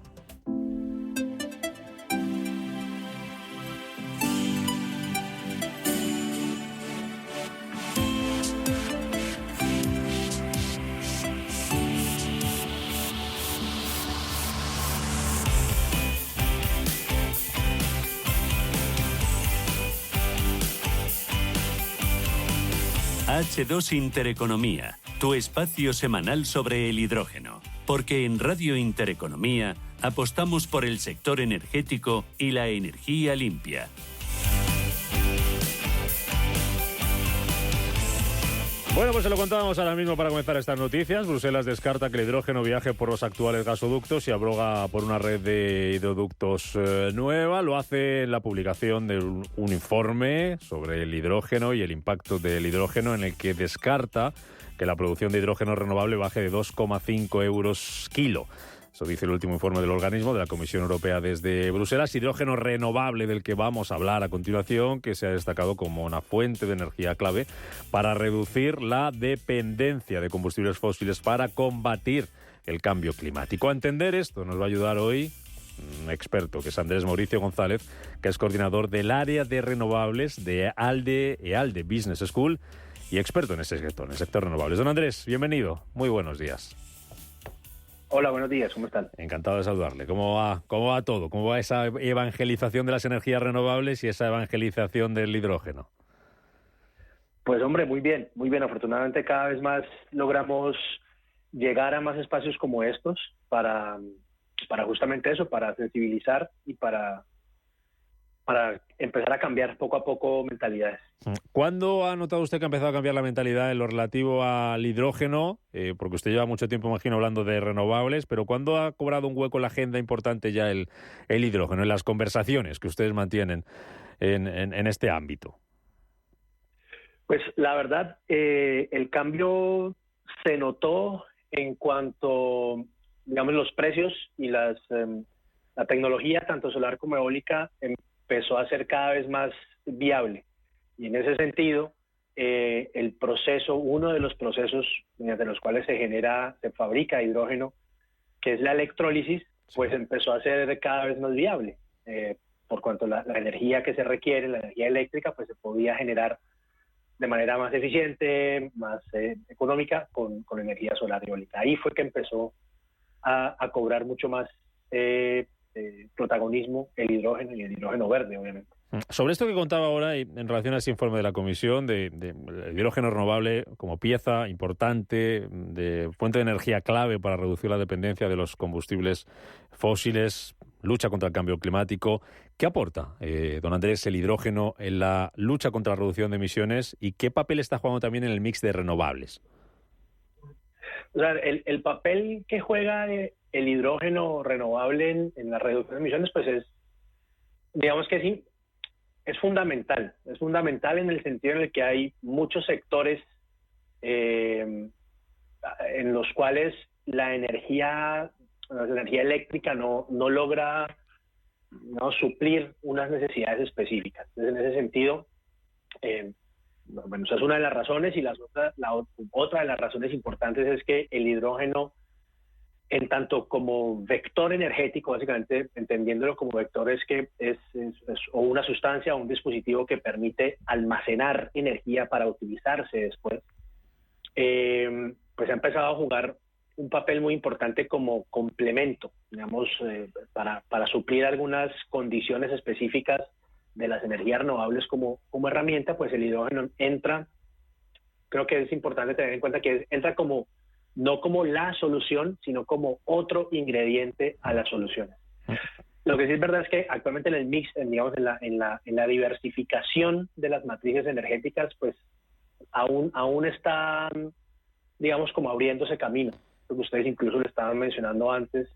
H2 Intereconomía, tu espacio semanal sobre el hidrógeno. Porque en Radio Intereconomía apostamos por el sector energético y la energía limpia. Bueno, pues se lo contábamos ahora mismo para comenzar estas noticias. Bruselas descarta que el hidrógeno viaje por los actuales gasoductos y abroga por una red de hidroductos nueva. Lo hace en la publicación de un informe sobre el hidrógeno y el impacto del hidrógeno, en el que descarta que la producción de hidrógeno renovable baje de 2,5 euros kilo. Eso dice el último informe del organismo, de la Comisión Europea desde Bruselas. Hidrógeno renovable, del que vamos a hablar a continuación, que se ha destacado como una fuente de energía clave para reducir la dependencia de combustibles fósiles para combatir el cambio climático. A entender esto nos va a ayudar hoy un experto, que es Andrés Mauricio González, que es coordinador del área de renovables de EALDE Business School y experto en ese sector, en el sector renovables. Don Andrés, bienvenido. Muy buenos días. Hola, buenos días, ¿cómo están? Encantado de saludarle. ¿Cómo va todo? ¿Cómo va esa evangelización de las energías renovables y esa evangelización del hidrógeno? Pues hombre, muy bien. Afortunadamente cada vez más logramos llegar a más espacios como estos para justamente eso, para sensibilizar y para empezar a cambiar poco a poco mentalidades. ¿Cuándo ha notado usted que ha empezado a cambiar la mentalidad en lo relativo al hidrógeno? Porque usted lleva mucho tiempo, imagino, hablando de renovables, pero ¿cuándo ha cobrado un hueco en la agenda importante ya el hidrógeno, en las conversaciones que ustedes mantienen en este ámbito? Pues la verdad, el cambio se notó en cuanto, digamos, los precios y la tecnología, tanto solar como eólica, empezó a ser cada vez más viable. Y en ese sentido, uno de los procesos mediante los cuales se fabrica hidrógeno, que es la electrólisis, pues empezó a ser cada vez más viable. Por cuanto la energía que se requiere, la energía eléctrica, pues se podía generar de manera más eficiente, más económica, con energía solar y eólica. Ahí fue que empezó a cobrar mucho más protagonismo el hidrógeno, y el hidrógeno verde, obviamente. Sobre esto que contaba ahora, y en relación a ese informe de la Comisión, de hidrógeno renovable como pieza importante, de fuente de energía clave para reducir la dependencia de los combustibles fósiles, lucha contra el cambio climático, ¿qué aporta, don Andrés, el hidrógeno en la lucha contra la reducción de emisiones y qué papel está jugando también en el mix de renovables? O sea, el papel que juega el hidrógeno renovable en la reducción de emisiones, pues digamos que sí, es fundamental. Es fundamental en el sentido en el que hay muchos sectores en los cuales la energía eléctrica no logra suplir unas necesidades específicas. Entonces, en ese sentido, esa es una de las razones, y otra de las razones importantes es que el hidrógeno, en tanto como vector energético, básicamente entendiéndolo como vector, es que es o una sustancia o un dispositivo que permite almacenar energía para utilizarse después, pues ha empezado a jugar un papel muy importante como complemento, digamos, para suplir algunas condiciones específicas de las energías renovables como herramienta, pues el hidrógeno entra, creo que es importante tener en cuenta que entra como, no como la solución, sino como otro ingrediente a las soluciones. Lo que sí es verdad es que actualmente en el mix, digamos, en la diversificación de las matrices energéticas, pues aún está, digamos, como abriéndose camino. Lo que ustedes incluso lo estaban mencionando antes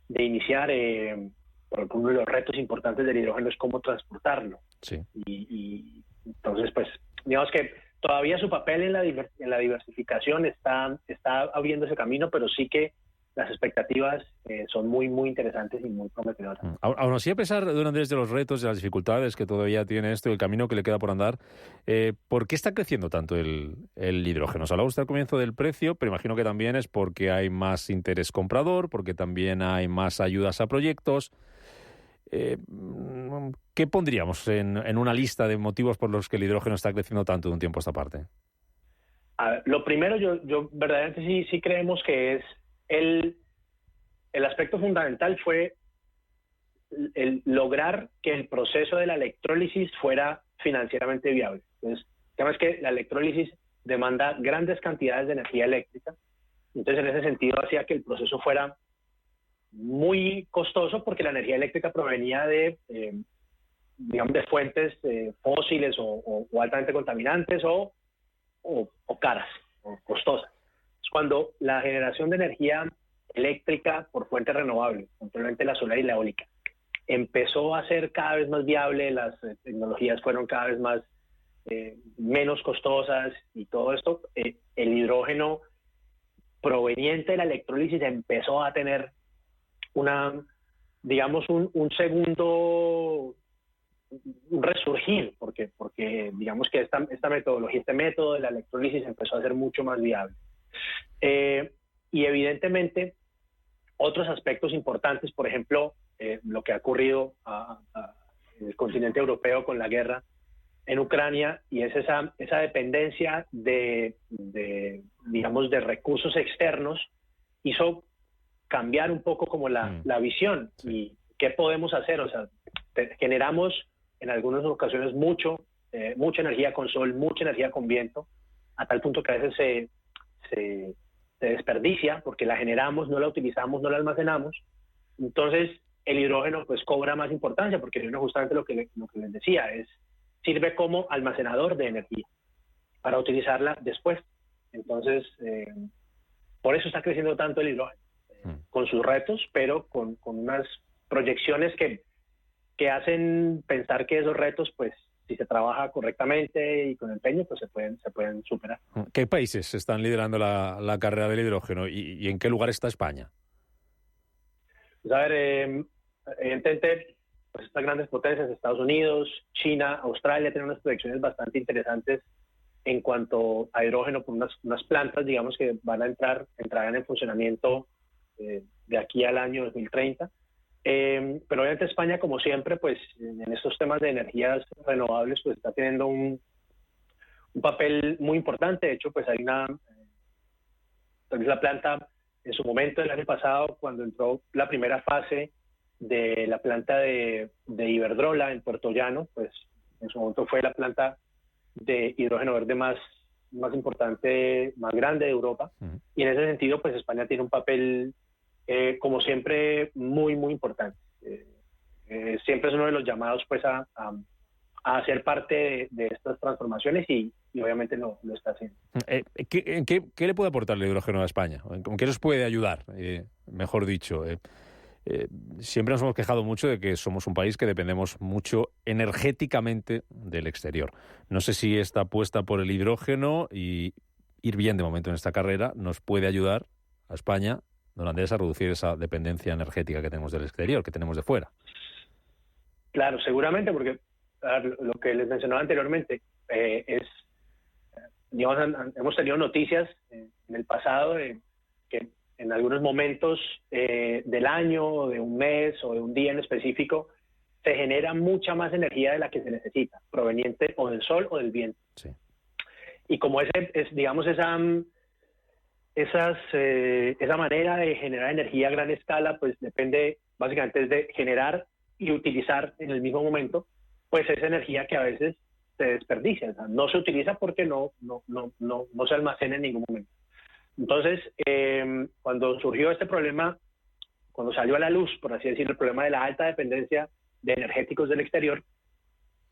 de iniciar, porque uno de los retos importantes del hidrógeno es cómo transportarlo. Sí. Y entonces, pues, digamos que todavía su papel en la diversificación está abriendo ese camino, pero sí que las expectativas son muy, muy interesantes y muy prometedoras. Aún así, a pesar, don Andrés, de los retos, de las dificultades que todavía tiene esto y el camino que le queda por andar, ¿por qué está creciendo tanto el hidrógeno? Os hablaba usted al comienzo del precio, pero imagino que también es porque hay más interés comprador, porque también hay más ayudas a proyectos. ¿Qué pondríamos en una lista de motivos por los que el hidrógeno está creciendo tanto de un tiempo a esta parte? A ver, lo primero, yo verdaderamente sí creemos que es el aspecto fundamental fue el lograr que el proceso de la electrólisis fuera financieramente viable. Entonces, además que la electrólisis demanda grandes cantidades de energía eléctrica, entonces en ese sentido hacía que el proceso fuera muy costoso porque la energía eléctrica provenía de, digamos, de fuentes fósiles o altamente contaminantes o caras o costosas. Cuando la generación de energía eléctrica por fuentes renovables, principalmente la solar y la eólica, empezó a ser cada vez más viable, las tecnologías fueron cada vez más menos costosas y todo esto, el hidrógeno proveniente de la electrólisis empezó a tener un segundo resurgir, porque digamos que esta metodología, este método de la electrólisis empezó a ser mucho más viable. Y evidentemente otros aspectos importantes, por ejemplo, lo que ha ocurrido en el continente europeo con la guerra en Ucrania, y es esa dependencia de recursos externos, hizo cambiar un poco como la visión. Y qué podemos hacer. O sea, generamos en algunas ocasiones mucha energía con sol, mucha energía con viento, a tal punto que a veces se desperdicia porque la generamos, no la utilizamos, no la almacenamos. Entonces el hidrógeno pues cobra más importancia, porque el hidrógeno, justamente lo que les decía, sirve como almacenador de energía para utilizarla después. Entonces por eso está creciendo tanto el hidrógeno, con sus retos, pero con unas proyecciones que hacen pensar que esos retos, pues si se trabaja correctamente y con empeño, pues se pueden superar. ¿Qué países están liderando la carrera del hidrógeno y en qué lugar está España? Pues a ver, evidentemente, pues estas grandes potencias, Estados Unidos, China, Australia, tienen unas proyecciones bastante interesantes en cuanto a hidrógeno, por unas plantas, digamos, que entrarán en funcionamiento de aquí al año 2030. Pero obviamente España, como siempre, pues en estos temas de energías renovables, pues está teniendo un papel muy importante. De hecho, pues hay la planta, en su momento, el año pasado, cuando entró la primera fase de la planta de Iberdrola en Puerto Llano, pues en su momento fue la planta de hidrógeno verde más importante, más grande de Europa. Y en ese sentido, pues España tiene un papel, como siempre, muy, muy importante. Siempre es uno de los llamados pues a ser parte de estas transformaciones y obviamente lo está haciendo. ¿Qué le puede aportar el hidrógeno a España? ¿Con qué nos puede ayudar? Mejor dicho, siempre nos hemos quejado mucho de que somos un país que dependemos mucho energéticamente del exterior. No sé si esta apuesta por el hidrógeno y ir bien de momento en esta carrera nos puede ayudar a España, don Andrés, a reducir esa dependencia energética que tenemos del exterior, que tenemos de fuera. Claro, seguramente, porque lo que les mencionaba anteriormente hemos tenido noticias en el pasado de que en algunos momentos del año, de un mes o de un día en específico, se genera mucha más energía de la que se necesita, proveniente o del sol o del viento. Sí. Y como esa manera de generar energía a gran escala, pues depende básicamente de generar y utilizar en el mismo momento, pues es energía que a veces se desperdicia, o sea, no se utiliza porque no se almacena en ningún momento. Entonces, cuando surgió este problema, cuando salió a la luz, por así decirlo, el problema de la alta dependencia de energéticos del exterior,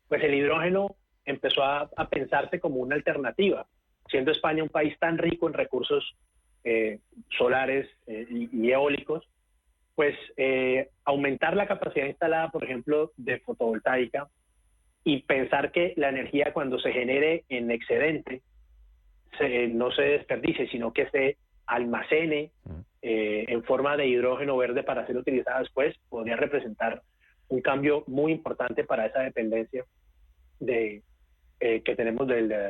pues el hidrógeno empezó a pensarse como una alternativa, siendo España un país tan rico en recursos solares y eólicos, pues aumentar la capacidad instalada, por ejemplo, de fotovoltaica, y pensar que la energía cuando se genere en excedente no se desperdicie, sino que se almacene en forma de hidrógeno verde para ser utilizada después, podría representar un cambio muy importante para esa dependencia que tenemos de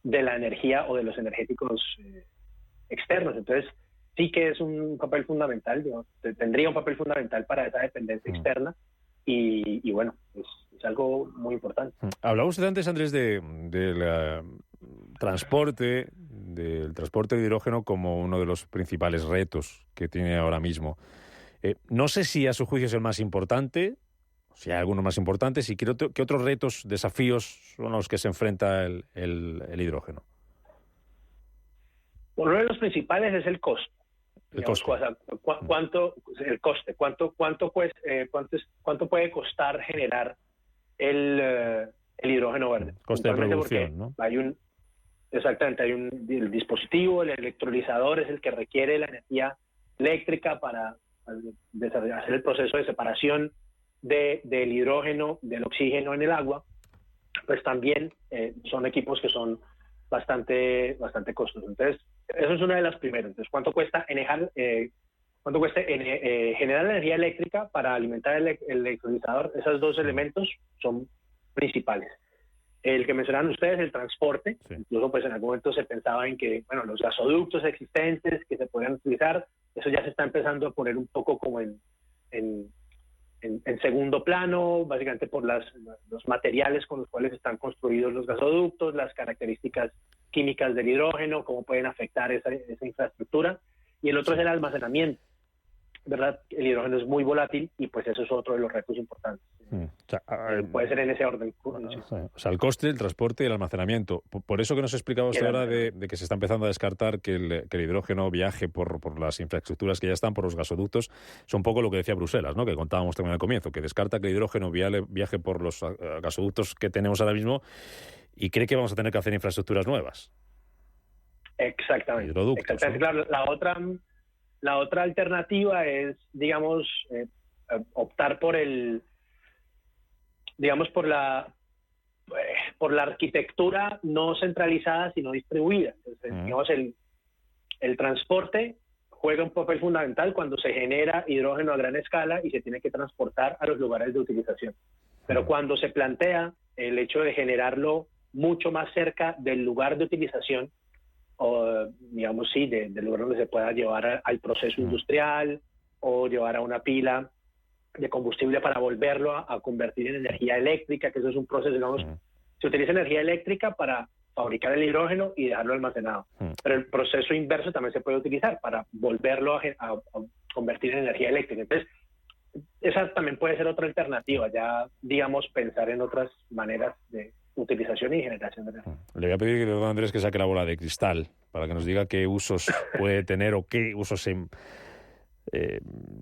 la energía o de los energéticos externos. Entonces, sí que es un papel fundamental, digamos, tendría un papel fundamental para esa dependencia externa y bueno, es algo muy importante. Hablaba usted antes, Andrés, del transporte de hidrógeno como uno de los principales retos que tiene ahora mismo. No sé si a su juicio es el más importante, si hay algunos más importantes, y qué otros retos, desafíos son los que se enfrenta el hidrógeno. Uno de los principales es el costo. El coste. ¿Cuánto puede costar generar el hidrógeno verde? Coste de producción, ¿no? Exactamente, el dispositivo, el electrolizador es el que requiere la energía eléctrica para hacer el proceso de separación del hidrógeno, del oxígeno en el agua. Pues también son equipos que son bastante costosos. Entonces, eso es una de las primeras. Entonces, ¿cuánto cuesta generar la energía eléctrica para alimentar el electrolizador? Esos dos elementos son principales. El que mencionaron ustedes, el transporte, sí. Incluso pues en algún momento se pensaba en que, bueno, los gasoductos existentes que se podrían utilizar, eso ya se está empezando a poner un poco como en segundo plano, básicamente por los materiales con los cuales están construidos los gasoductos, las características químicas del hidrógeno, cómo pueden afectar esa infraestructura. Y el otro es el almacenamiento, ¿verdad? El hidrógeno es muy volátil y pues eso es otro de los retos importantes. Puede ser en ese orden. O sea, el coste, el transporte y el almacenamiento. Por eso que nos explicaba usted ahora de que se está empezando a descartar que el hidrógeno viaje por las infraestructuras que ya están, por los gasoductos, es un poco lo que decía Bruselas, ¿no? Que contábamos también al comienzo, que descarta que el hidrógeno viaje por los gasoductos que tenemos ahora mismo y cree que vamos a tener que hacer infraestructuras nuevas. Exactamente. Claro, la otra alternativa es, digamos, optar por la arquitectura no centralizada, sino distribuida. Entonces, digamos, el transporte juega un papel fundamental cuando se genera hidrógeno a gran escala y se tiene que transportar a los lugares de utilización. Pero cuando se plantea el hecho de generarlo mucho más cerca del lugar de utilización, o digamos, sí, del lugar donde se pueda llevar al proceso industrial o llevar a una pila de combustible para volverlo a convertir en energía eléctrica, que eso es un proceso, digamos, se utiliza energía eléctrica para fabricar el hidrógeno y dejarlo almacenado. Pero el proceso inverso también se puede utilizar para volverlo a convertir en energía eléctrica. Entonces, esa también puede ser otra alternativa, ya, digamos, pensar en otras maneras de utilización y generación de energía. Le voy a pedir, don Andrés, que saque la bola de cristal para que nos diga qué usos puede tener o qué usos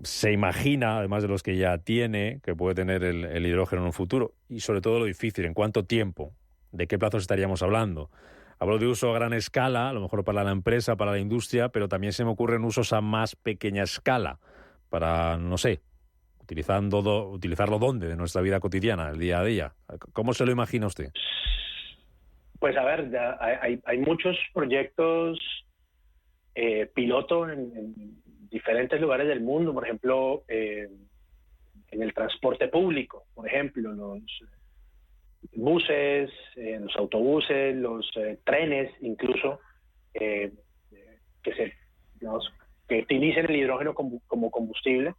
se imagina, además de los que ya tiene, que puede tener el hidrógeno en un futuro. Y sobre todo lo difícil, ¿en cuánto tiempo? ¿De qué plazos estaríamos hablando? Hablo de uso a gran escala, a lo mejor para la empresa, para la industria, pero también se me ocurren usos a más pequeña escala, para, no sé, utilizarlo ¿dónde? De nuestra vida cotidiana, el día a día. ¿Cómo se lo imagina usted? Pues a ver, ya hay muchos proyectos piloto en diferentes lugares del mundo, por ejemplo, en el transporte público, por ejemplo, los buses, los autobuses, los trenes, incluso, que utilicen el hidrógeno como combustible.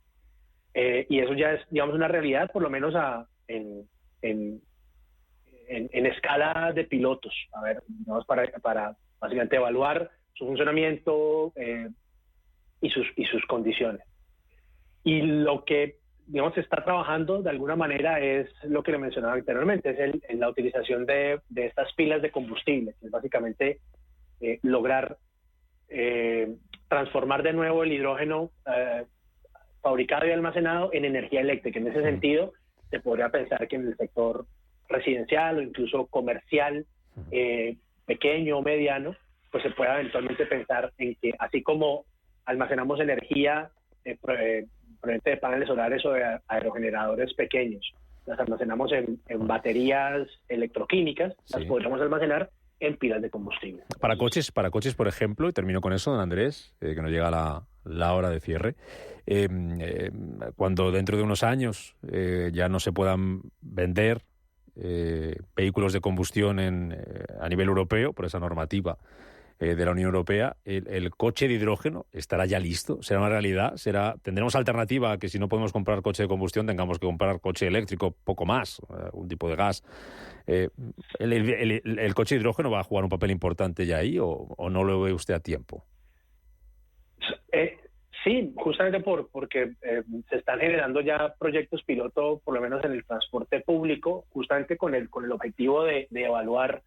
Y eso ya es, digamos, una realidad, por lo menos en escala de pilotos, a ver, digamos, para básicamente evaluar su funcionamiento y sus condiciones. Y lo que digamos, se está trabajando de alguna manera es lo que le mencionaba anteriormente, es la utilización de estas pilas de combustible, que es básicamente lograr transformar de nuevo el hidrógeno fabricado y almacenado en energía eléctrica. En ese sentido, se podría pensar que en el sector residencial o incluso comercial, pequeño o mediano, pues se pueda eventualmente pensar en que así como almacenamos energía proveniente de paneles solares o de aerogeneradores pequeños, las almacenamos en baterías electroquímicas, las podríamos almacenar en pilas de combustible. Para coches, por ejemplo, y termino con eso, don Andrés, que nos llega la hora de cierre, cuando dentro de unos años ya no se puedan vender vehículos de combustión a nivel europeo, por esa normativa de la Unión Europea, el coche de hidrógeno estará ya listo, será una realidad, tendremos alternativa a que si no podemos comprar coche de combustión tengamos que comprar coche eléctrico, poco más, un tipo de gas. ¿El coche de hidrógeno va a jugar un papel importante ya ahí o no lo ve usted a tiempo? Sí, justamente porque se están generando ya proyectos piloto, por lo menos en el transporte público, justamente con el objetivo de evaluar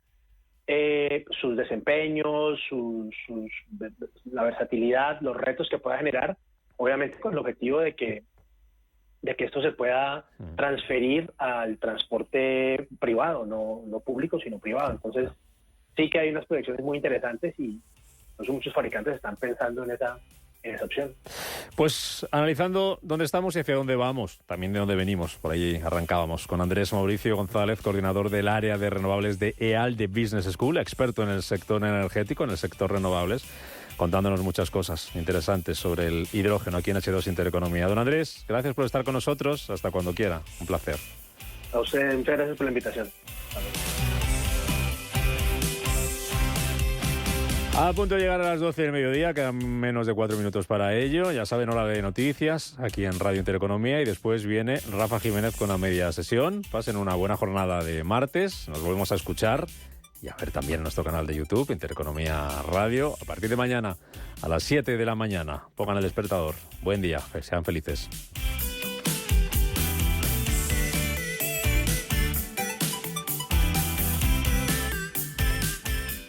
sus desempeños, la versatilidad, los retos que pueda generar, obviamente con el objetivo de que esto se pueda transferir al transporte privado, no público, sino privado. Entonces, sí que hay unas proyecciones muy interesantes y muchos fabricantes están pensando en esa opción. Pues analizando dónde estamos y hacia dónde vamos, también de dónde venimos, por ahí arrancábamos, con Andrés Mauricio González, coordinador del área de renovables de EALDE Business School, experto en el sector energético, en el sector renovables, contándonos muchas cosas interesantes sobre el hidrógeno aquí en H2 Intereconomía. Don Andrés, gracias por estar con nosotros, hasta cuando quiera, un placer. A usted, muchas gracias por la invitación. A punto de llegar a las 12 del mediodía, quedan menos de 4 minutos para ello. Ya saben, hora de noticias aquí en Radio Intereconomía y después viene Rafa Jiménez con la media sesión. Pasen una buena jornada de martes, nos volvemos a escuchar y a ver también en nuestro canal de YouTube, Intereconomía Radio, a partir de mañana a las 7 de la mañana. Pongan el despertador. Buen día, sean felices.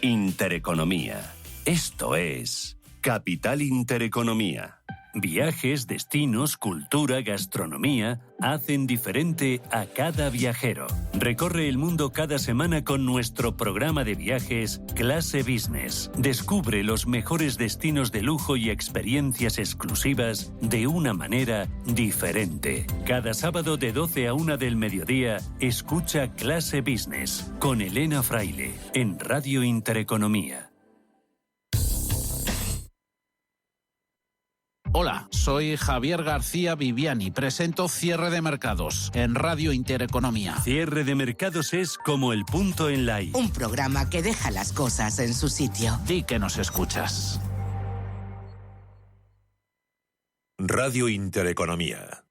Intereconomía. Esto es Capital Intereconomía. Viajes, destinos, cultura, gastronomía hacen diferente a cada viajero. Recorre el mundo cada semana con nuestro programa de viajes Clase Business. Descubre los mejores destinos de lujo y experiencias exclusivas de una manera diferente. Cada sábado de 12 a 1 del mediodía, escucha Clase Business con Elena Fraile en Radio Intereconomía. Hola, soy Javier García Viviani. Presento Cierre de Mercados en Radio Intereconomía. Cierre de Mercados es como el punto en la I. Un programa que deja las cosas en su sitio. Di que nos escuchas. Radio Intereconomía.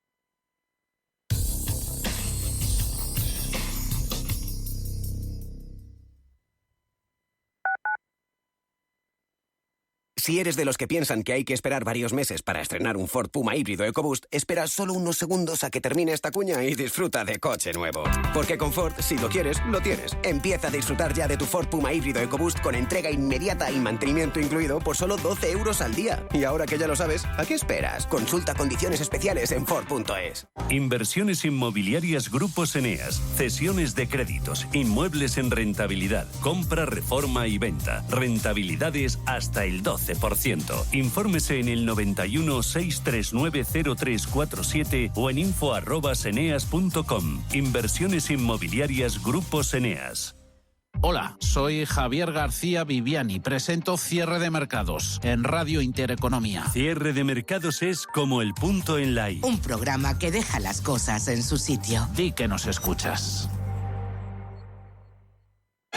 Si eres de los que piensan que hay que esperar varios meses para estrenar un Ford Puma híbrido EcoBoost, espera solo unos segundos a que termine esta cuña y disfruta de coche nuevo. Porque con Ford, si lo quieres, lo tienes. Empieza a disfrutar ya de tu Ford Puma híbrido EcoBoost con entrega inmediata y mantenimiento incluido por solo 12 euros al día. Y ahora que ya lo sabes, ¿a qué esperas? Consulta condiciones especiales en Ford.es. Inversiones inmobiliarias Grupos Eneas, cesiones de créditos, inmuebles en rentabilidad, compra, reforma y venta. Rentabilidades hasta el 12%. Infórmese en el 91 639 0347 o en info@eneas.com. Inversiones inmobiliarias Grupos Eneas. Hola, soy Javier García Viviani. Presento Cierre de Mercados en Radio Intereconomía. Cierre de Mercados es como el punto en la I. Un programa que deja las cosas en su sitio. Di que nos escuchas.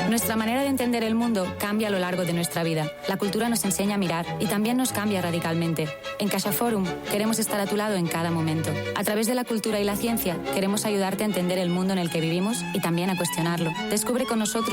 Nuestra manera de entender el mundo cambia a lo largo de nuestra vida. La cultura nos enseña a mirar y también nos cambia radicalmente. En CaixaForum queremos estar a tu lado en cada momento. A través de la cultura y la ciencia queremos ayudarte a entender el mundo en el que vivimos y también a cuestionarlo. Descubre con nosotros